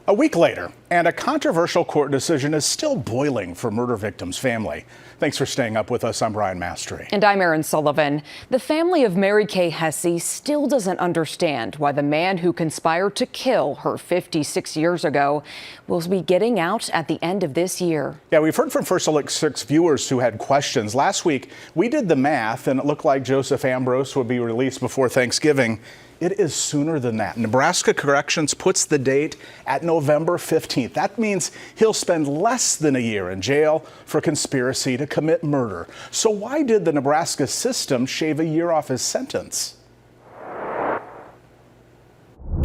A week later, and a controversial court decision is still boiling for murder victims' family. Thanks for staying up with us. I'm Brian Mastery. And I'm Erin Sullivan. The family of Mary Kay Heese still doesn't understand why the man who conspired to kill her 56 years ago will be getting out at the end of this year. Yeah, we've heard from First Alert 6 viewers who had questions. Last week, we did the math, and it looked like Joseph Ambrose would be released before Thanksgiving. It is sooner than that. Nebraska Corrections puts the date at November 15th. That means he'll spend less than a year in jail for conspiracy to commit murder. So why did the Nebraska system shave a year off his sentence?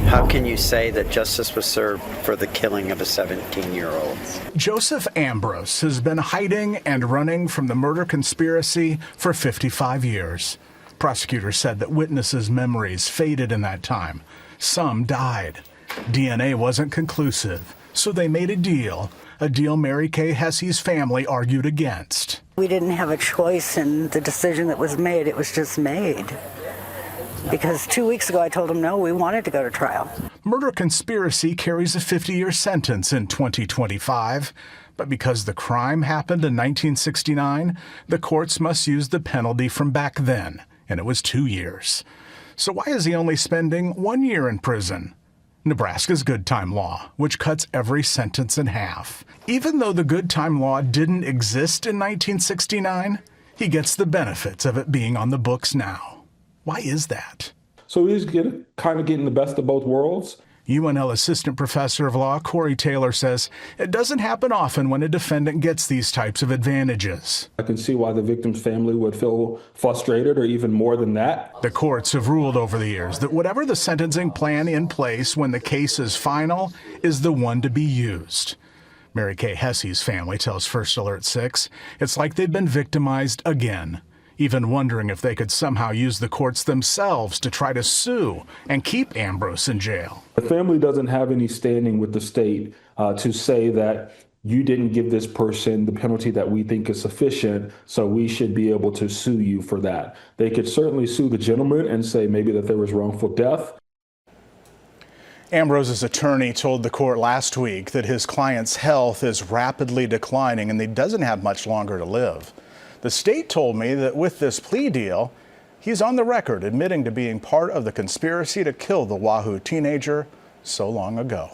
How can you say that justice was served for the killing of a 17-year-old? Joseph Ambrose has been hiding and running from the murder conspiracy for 55 years. Prosecutors said that witnesses' memories faded in that time. Some died. DNA wasn't conclusive, so they made a deal Mary Kay Heese's family argued against. We didn't have a choice in the decision that was made. It was just made. Because 2 weeks ago I told him no, we wanted to go to trial. Murder conspiracy carries a 50-year sentence in 2025. But because the crime happened in 1969, the courts must use the penalty from back then, and it was 2 years. So why is he only spending 1 year in prison? Nebraska's good time law, which cuts every sentence in half. Even though the good time law didn't exist in 1969, he gets the benefits of it being on the books now. Why is that? So he's kind of getting the best of both worlds. UNL assistant professor of law Corey Taylor says it doesn't happen often when a defendant gets these types of advantages. I can see why the victim's family would feel frustrated, or even more than that. The courts have ruled over the years that whatever the sentencing plan in place when the case is final is the one to be used. Mary Kay Heese's family tells First Alert 6 it's like they've been victimized again, even wondering if they could somehow use the courts themselves to try to sue and keep Ambrose in jail. The family doesn't have any standing with the state to say that you didn't give this person the penalty that we think is sufficient, so we should be able to sue you for that. They could certainly sue the gentleman and say maybe that there was wrongful death. Ambrose's attorney told the court last week that his client's health is rapidly declining and he doesn't have much longer to live. The state told me that with this plea deal, he's on the record admitting to being part of the conspiracy to kill the Wahoo teenager so long ago.